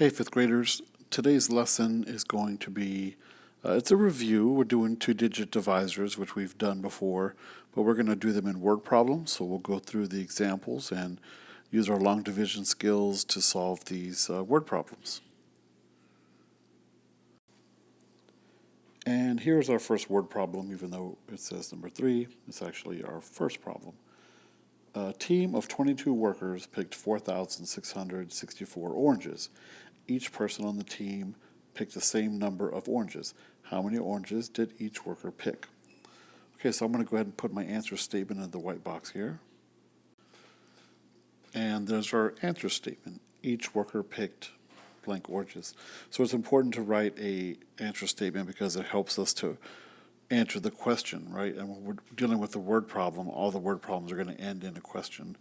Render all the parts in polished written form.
Hey, fifth graders. Today's lesson is going to be, it's a review. We're doing two-digit divisors, which we've done before, but we're going to do them in word problems. So we'll go through the examples and use our long division skills to solve these word problems. And here's our first word problem, even though it says number 3. It's actually our first problem. A team of 22 workers picked 4,664 oranges. Each person on the team picked the same number of oranges. How many oranges did each worker pick? Okay, so I'm going to go ahead and put my answer statement in the white box here. And there's our answer statement. Each worker picked blank oranges. So it's important to write a answer statement because it helps us to answer the question, right? And when we're dealing with the word problem, all the word problems are going to end in a question.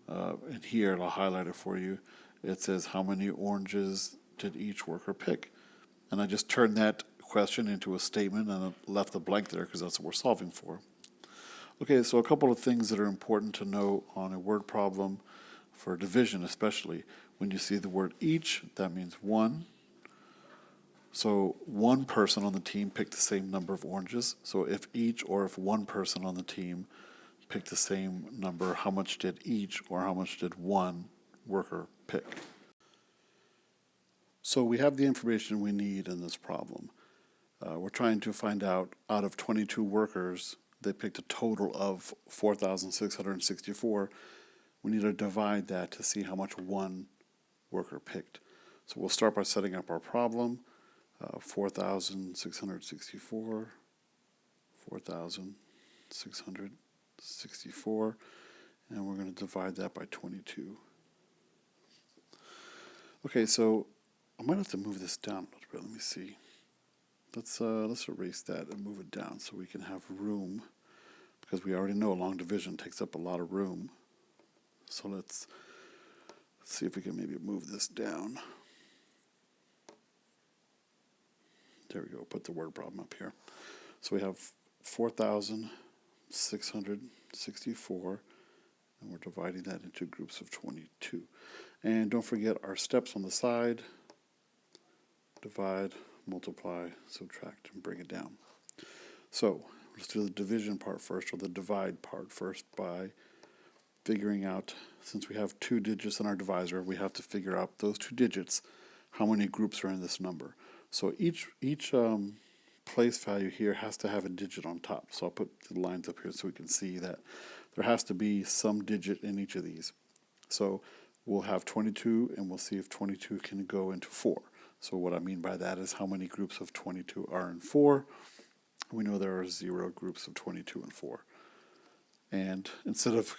And here, I'll highlight it for you. It says, how many oranges did each worker pick? And I just turned that question into a statement and I left the blank there because that's what we're solving for. Okay, so a couple of things that are important to know on a word problem for division, especially. When you see the word each, that means one. So one person on the team picked the same number of oranges. So if each or if one person on the team picked the same number, how much did each or how much did one worker pick? So we have the information we need in this problem. We're trying to find out of 22 workers, they picked a total of 4,664. We need to divide that to see how much one worker picked. So we'll start by setting up our problem. 4,664, 4,664, and we're going to divide that by 22. Okay, so I might have to move this down a little bit. Let me see. Let's erase that and move it down so we can have room, because we already know long division takes up a lot of room. So let's see if we can maybe move this down. There we go, put the word problem up here. So we have 4,664, and we're dividing that into groups of 22. And don't forget our steps on the side. Divide, multiply, subtract, and bring it down. So let's do the division part first, or the divide part first, by figuring out, since we have two digits in our divisor, we have to figure out those two digits, how many groups are in this number. So each place value here has to have a digit on top. So I'll put the lines up here so we can see that there has to be some digit in each of these. So we'll have 22, and we'll see if 22 can go into 4. So what I mean by that is how many groups of 22 are in 4. We know there are 0 groups of 22 and 4. And instead of,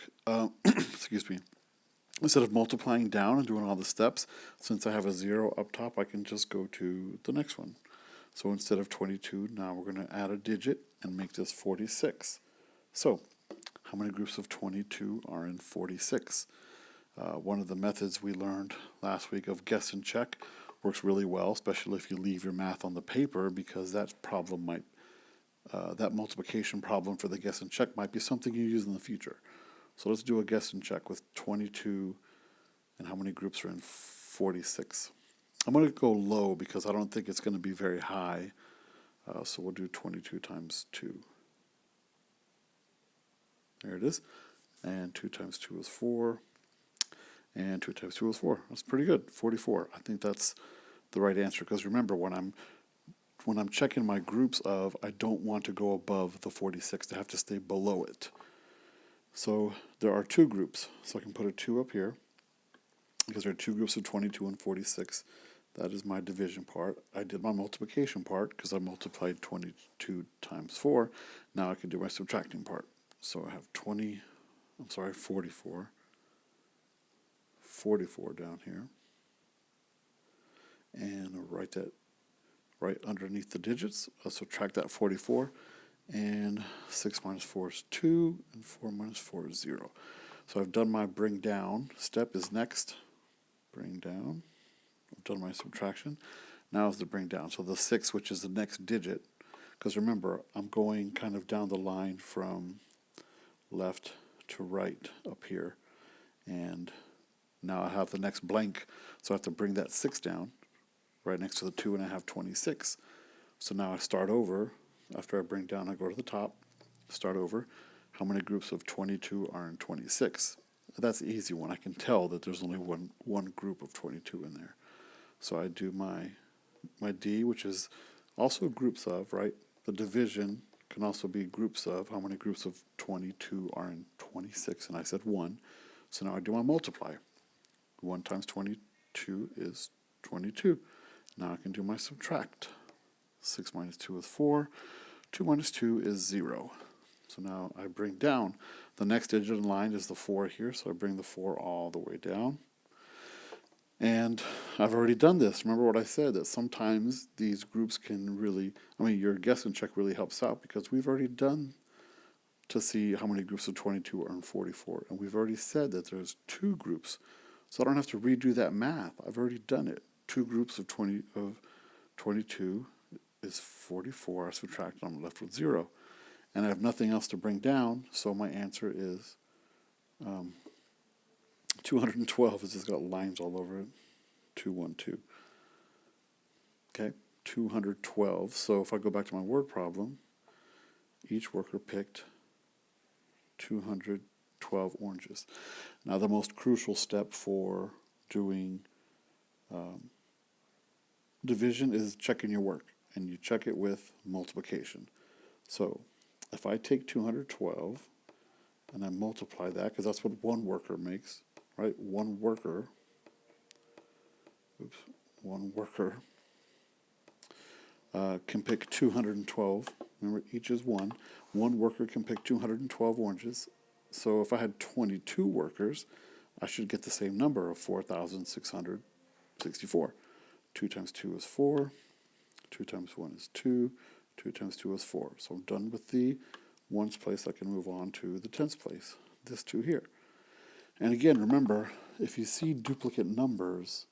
instead of multiplying down and doing all the steps, since I have a 0 up top, I can just go to the next one. So instead of 22, now we're going to add a digit and make this 46. So how many groups of 22 are in 46? One of the methods we learned last week of guess and check works really well, especially if you leave your math on the paper, because that problem might, that multiplication problem for the guess and check might be something you use in the future. So let's do a guess and check with 22 and how many groups are in 46. I'm going to go low because I don't think it's going to be very high. So we'll do 22 times 2. There it is. And 2 times 2 is 4. And 2 times 2 is 4. That's pretty good. 44. I think that's the right answer, because remember, when I'm checking my groups of, I don't want to go above the 46. I have to stay below it. So there are 2 groups. So I can put a 2 up here, because there are 2 groups of 22 and 46. That is my division part. I did my multiplication part because I multiplied 22 times 4. Now I can do my subtracting part. So I have 44 down here. And I'll write that right underneath the digits. I'll subtract that 44. And 6 minus 4 is 2, and 4 minus 4 is 0. So I've done my bring down. Step is next. Bring down. I've done my subtraction. Now is the bring down. So the 6, which is the next digit, because remember, I'm going kind of down the line from left to right up here. And now I have the next blank, so I have to bring that 6 down. right next to the 2, and I have 26. So now I start over. After I bring down, I go to the top, start over. How many groups of 22 are in 26? That's an easy one. I can tell that there's only one group of 22 in there. So I do my D, which is also groups of, right? The division can also be groups of. How many groups of 22 are in 26? And I said 1. So now I do my multiply. 1 times 22 is 22. Now I can do my subtract. 6 minus 2 is 4. 2 minus 2 is 0. So now I bring down. The next digit in line is the 4 here, so I bring the 4 all the way down. And I've already done this. Remember what I said, that sometimes these groups can really, your guess and check really helps out because we've already done to see how many groups of 22 are in 44. And we've already said that there's 2 groups. So I don't have to redo that math. I've already done it. 2 groups of 22 is 44. I subtract, I'm left with 0. And I have nothing else to bring down, so my answer is 212. It's just got lines all over it. 212. Okay, 212. So if I go back to my word problem, each worker picked 212 oranges. Now the most crucial step for doing division is checking your work, and you check it with multiplication. So if I take 212 and I multiply that, because that's what one worker makes, right? One worker can pick 212. Remember, each is 1. One worker can pick 212 oranges. So if I had 22 workers, I should get the same number of 4,664. 2 times 2 is 4. 2 times 1 is 2. 2 times 2 is 4. So I'm done with the ones place. I can move on to the tens place, this 2 here. And again, remember, if you see duplicate numbers,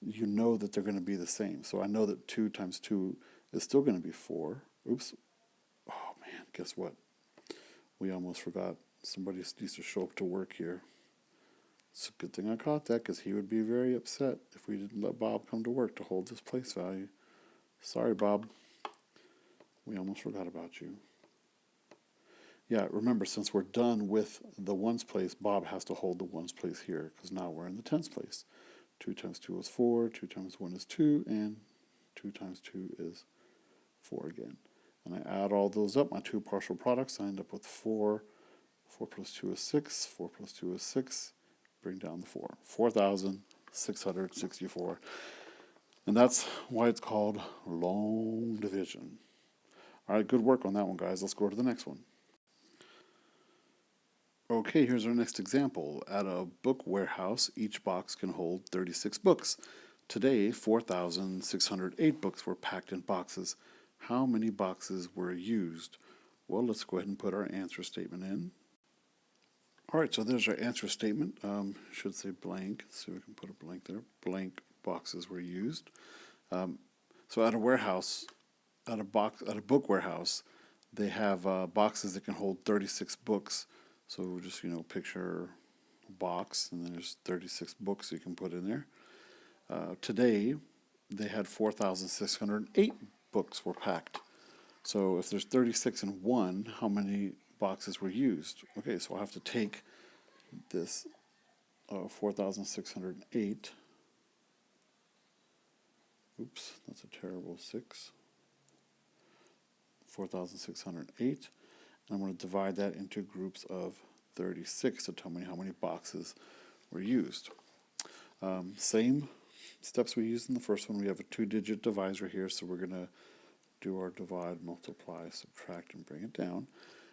you know that they're going to be the same. So I know that 2 times 2 is still going to be 4. Oops. Oh, man, guess what? We almost forgot. Somebody needs to show up to work here. It's a good thing I caught that, because he would be very upset if we didn't let Bob come to work to hold this place value. Sorry, Bob. We almost forgot about you. Yeah, remember, since we're done with the ones place, Bob has to hold the ones place here, because now we're in the tens place. 2 times 2 is 4, 2 times 1 is 2, and 2 times 2 is 4 again. And I add all those up, my 2 partial products, I end up with 4. 4 plus 2 is 6, 4 plus 2 is 6. Bring down the 4. 4,664. And that's why it's called long division. All right, good work on that one, guys. Let's go to the next one. Okay, here's our next example. At a book warehouse, each box can hold 36 books. Today, 4,608 books were packed in boxes. How many boxes were used? Well, let's go ahead and put our answer statement in. All right, so there's our answer statement. Should say blank. Let's see if we can put a blank there. Blank boxes were used. So at a warehouse, at a book warehouse, they have boxes that can hold 36 books. So just, picture a box, and then there's 36 books you can put in there. Today, they had 4,608 books were packed. So if there's 36 in one, how many boxes were used? Okay, so I'll have to take this 4,608. Oops, that's a terrible 6. 4,608. And I'm going to divide that into groups of 36 to tell me how many boxes were used. Same steps we used in the first one. We have a 2-digit divisor here, so we're going to do our divide, multiply, subtract, and bring it down.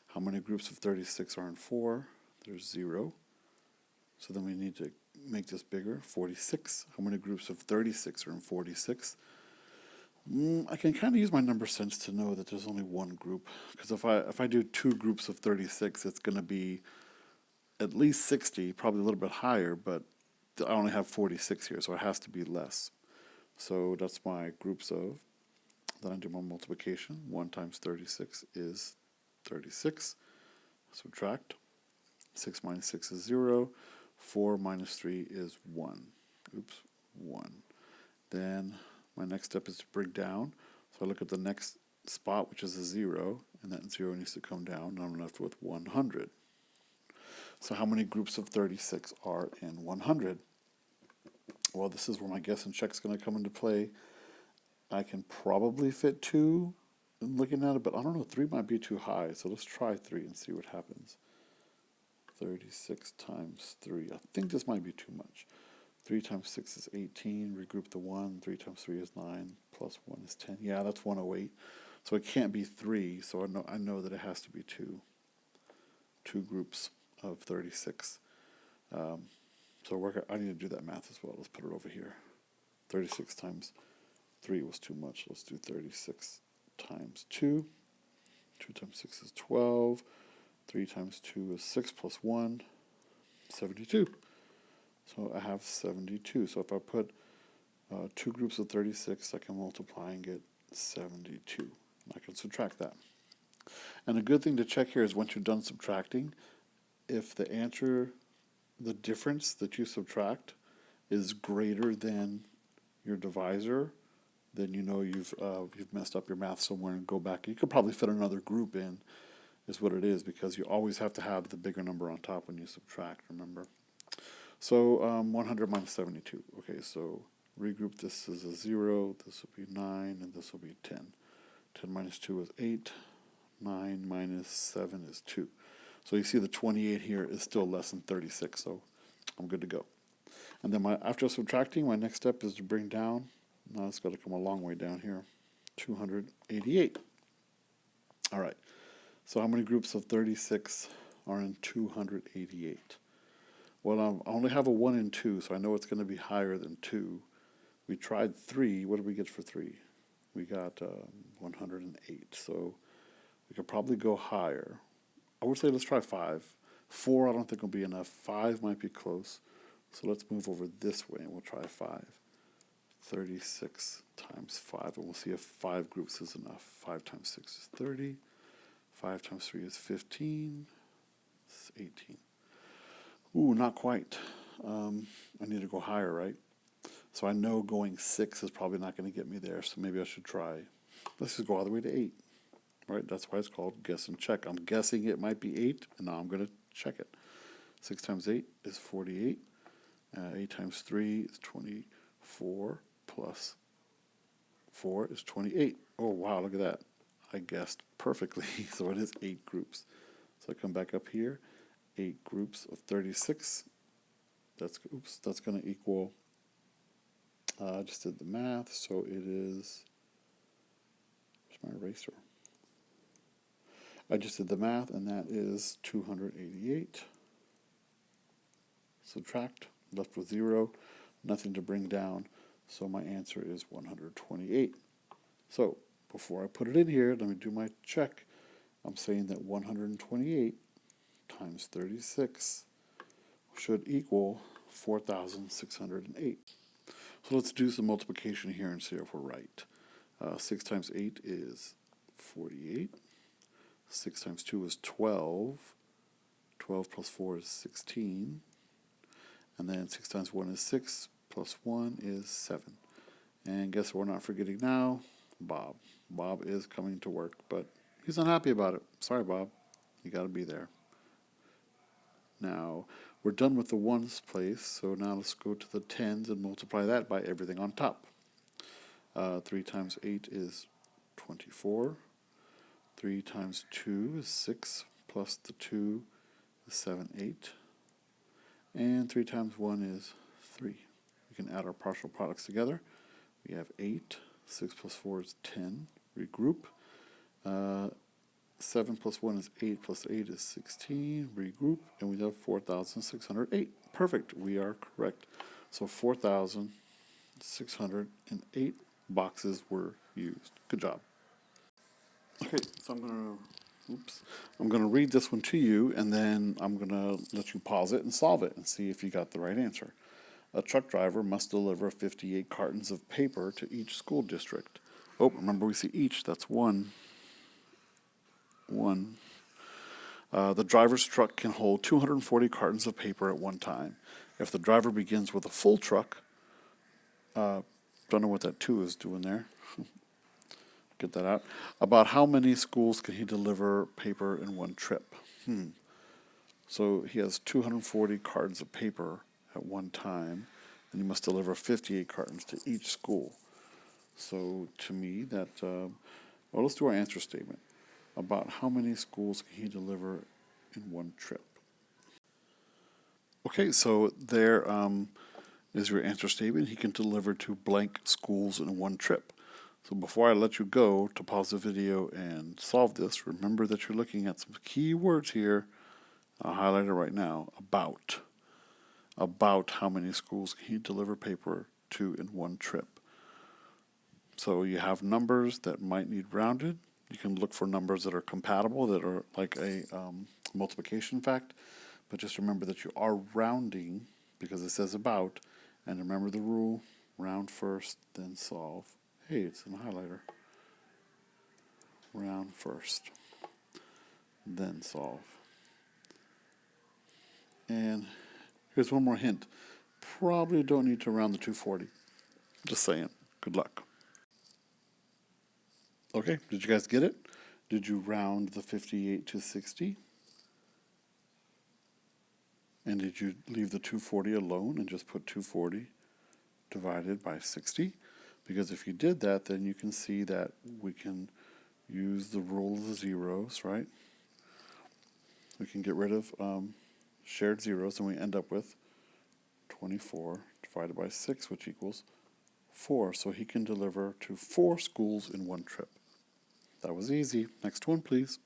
How many groups of 36 are in 4? There's 0. So then we need to make this bigger. 46. How many groups of 36 are in 46? I can kind of use my number sense to know that there's only one group. Because if I do 2 groups of 36, it's going to be at least 60, probably a little bit higher, but I only have 46 here, so it has to be less. So that's my groups of. Then I do my multiplication. 1 times 36 is 36. Subtract. 6 minus 6 is 0. 4 minus 3 is 1. Oops, 1. Then My next step is to bring down. So I look at the next spot, which is a 0, and that 0 needs to come down, and I'm left with 100. So how many groups of 36 are in 100? Well, this is where my guess and check is going to come into play. I can probably fit 2 in looking at it, but I don't know, 3 might be too high. So let's try 3 and see what happens. 36 times 3. I think this might be too much. 3 times 6 is 18. Regroup the 1. 3 times 3 is 9. Plus 1 is 10. Yeah, that's 108. So it can't be 3. So I know that it has to be 2. 2 groups of 36. So I need to do that math as well. Let's put it over here. 36 times 3 was too much. Let's do 36 times 2. 2 times 6 is 12. 3 times 2 is 6 plus 1, 72. So I have 72. So if I put 2 groups of 36, I can multiply and get 72. I can subtract that. And a good thing to check here is once you're done subtracting, if the answer, the difference that you subtract is greater than your divisor, then you know you've messed up your math somewhere and go back. You could probably fit another group in, is what it is, because you always have to have the bigger number on top when you subtract, remember? So 100 minus 72. Okay, so regroup this as a 0, this will be 9, and this will be 10. 10 minus 2 is 8. 9 minus 7 is 2. So you see the 28 here is still less than 36, so I'm good to go. And then after subtracting, my next step is to bring down. Now it's got to come a long way down here. 288. All right. So how many groups of 36 are in 288? Well, I only have a 1 and 2, so I know it's going to be higher than 2. We tried 3. What did we get for 3? We got 108. So we could probably go higher. I would say let's try 5. 4 I don't think will be enough. 5 might be close. So let's move over this way and we'll try 5. 36 times 5, and we'll see if 5 groups is enough. 5 times 6 is 30. 5 times 3 is 15. It's 18. Ooh, not quite. I need to go higher, right? So I know going 6 is probably not going to get me there, so maybe I should try. Let's just go all the way to 8. Right, that's why it's called guess and check. I'm guessing it might be 8, and now I'm going to check it. 6 times 8 is 48. 8 times 3 is 24, plus 4 is 28. Oh, wow, look at that. I guessed perfectly, so it is 8 groups. So I come back up here, 8 groups of 36. That's going to equal, I just did the math, so it is, where's my eraser? I just did the math, and that is 288. Subtract, left with 0, nothing to bring down, so my answer is 128. So before I put it in here, let me do my check. I'm saying that 128 times 36 should equal 4,608. So let's do some multiplication here and see if we're right. 6 times 8 is 48. 6 times 2 is 12. 12 plus 4 is 16. And then 6 times 1 is 6, plus 1 is 7. And guess what we're not forgetting now? Bob. Bob is coming to work, but he's not happy about it. Sorry, Bob. You got to be there. Now, we're done with the ones place, so now let's go to the tens and multiply that by everything on top. 3 times 8 is 24. 3 times 2 is 6, plus the 2 is 7, 8. And 3 times 1 is 3. We can add our partial products together. We have 8. 6 plus 4 is 10. Regroup. 7 plus 1 is 8, plus 8 is 16. Regroup. And we have 4,608. Perfect. We are correct. So 4,608 boxes were used. Good job. Okay, so I'm going to read this one to you, and then I'm going to let you pause it and solve it and see if you got the right answer. A truck driver must deliver 58 cartons of paper to each school district. Oh, remember we see each, that's one. The driver's truck can hold 240 cartons of paper at one time. If the driver begins with a full truck, Don't know what that 2 is doing there. Get that out. About how many schools can he deliver paper in one trip? So he has 240 cartons of paper at one time, and he must deliver 58 cartons to each school. So to me, that, well, let's do our answer statement. About how many schools can he deliver in one trip? Okay, so there is your answer statement. He can deliver to blank schools in one trip. So before I let you go to pause the video and solve this, remember that you're looking at some key words here. I'll highlight it right now. About. About how many schools can he deliver paper to in one trip. So you have numbers that might need rounded. You can look for numbers that are compatible, that are like a multiplication fact. But just remember that you are rounding because it says about. And remember the rule, round first, then solve. Hey, it's in the highlighter. Round first, then solve. And here's one more hint. Probably don't need to round the 240. Just saying. Good luck. Okay, did you guys get it? Did you round the 58 to 60? And did you leave the 240 alone and just put 240 divided by 60? Because if you did that, then you can see that we can use the rule of the zeros, right? We can get rid of shared zeros, and we end up with 24 divided by 6, which equals 4. So he can deliver to 4 schools in one trip. That was easy. Next one, please.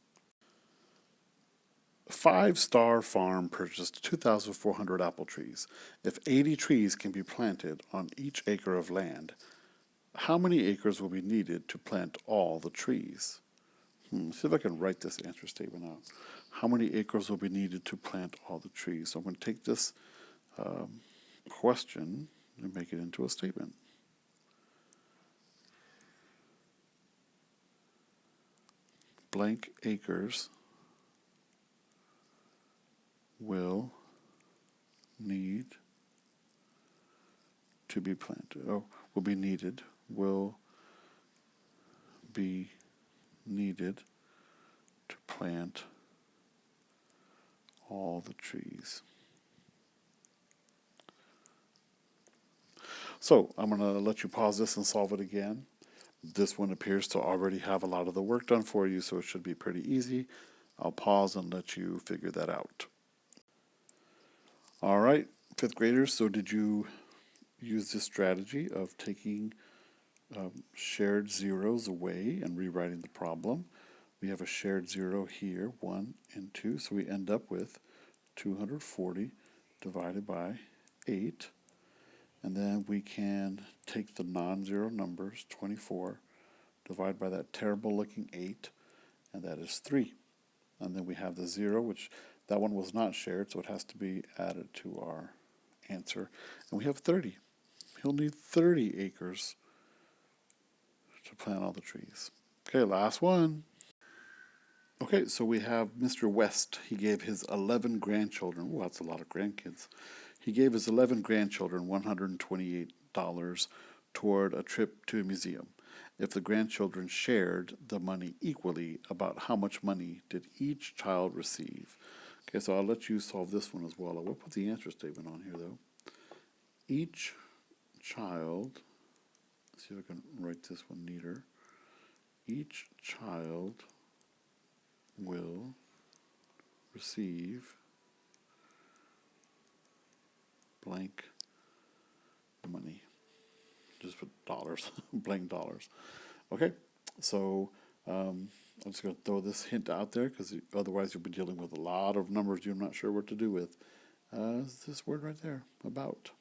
Five Star Farm purchased 2,400 apple trees. If 80 trees can be planted on each acre of land, how many acres will be needed to plant all the trees? See if I can write this answer statement out. How many acres will be needed to plant all the trees? So I'm going to take this question and make it into a statement. Blank acres will need to be planted. Oh, will be needed. Will be needed to plant all the trees. So I'm going to let you pause this and solve it again. This one appears to already have a lot of the work done for you, so it should be pretty easy. I'll pause and let you figure that out. All right, 5th graders, so did you use this strategy of taking shared zeros away and rewriting the problem? We have a shared 0 here, 1 and 2, so we end up with 240 divided by 8. And then we can take the non-zero numbers, 24, divide by that terrible-looking 8, and that is 3. And then we have the 0, which that one was not shared, so it has to be added to our answer. And we have 30. He'll need 30 acres to plant all the trees. Okay, last one. Okay, so we have Mr. West. He gave his 11 grandchildren, that's a lot of grandkids. He gave his 11 grandchildren $128 toward a trip to a museum. If the grandchildren shared the money equally, about how much money did each child receive? Okay, so I'll let you solve this one as well. I will put the answer statement on here, though. Each child, let's see if I can write this one neater. Each child will receive blank money. Just put dollars, blank dollars. Okay, so I'm just going to throw this hint out there because otherwise you'll be dealing with a lot of numbers you're not sure what to do with. This word right there, about.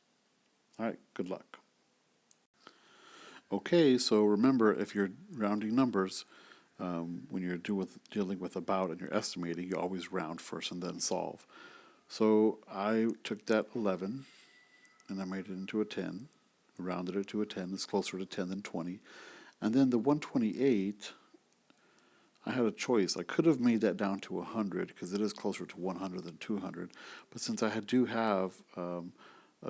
All right, good luck. Okay, so remember, if you're rounding numbers, when you're dealing with about and you're estimating, you always round first and then solve. So I took that 11 and I made it into a 10, rounded it to a 10. It's closer to 10 than 20. And then the 128, I had a choice. I could have made that down to 100 because it is closer to 100 than 200. But since I do have a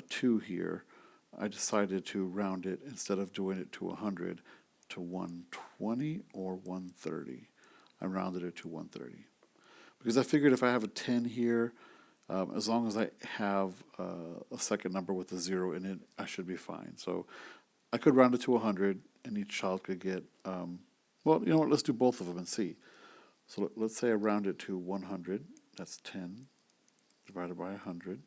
2 here, I decided to round it, instead of doing it to 100, to 120 or 130. I rounded it to 130. Because I figured if I have a 10 here, as long as I have a second number with a 0 in it, I should be fine. So I could round it to 100, and each child could get, well, you know what, let's do both of them and see. So let's say I round it to 100. That's 10 divided by 100.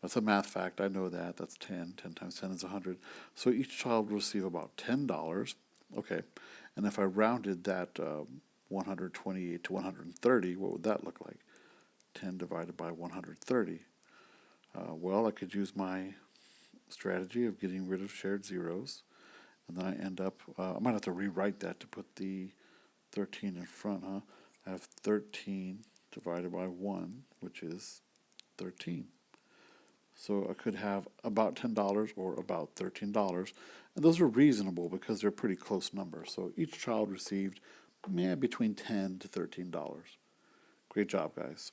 That's a math fact. I know that. That's 10. 10 times 10 is 100. So each child will receive about $10. Okay. And if I rounded that 128 to 130, what would that look like? 10 divided by 130. Well, I could use my strategy of getting rid of shared zeros. And then I end up, I might have to rewrite that to put the 13 in front, huh? I have 13 divided by 1, which is 13. So I could have about $10 or about $13. And those are reasonable because they're pretty close numbers. So each child received between $10 to $13. Great job, guys.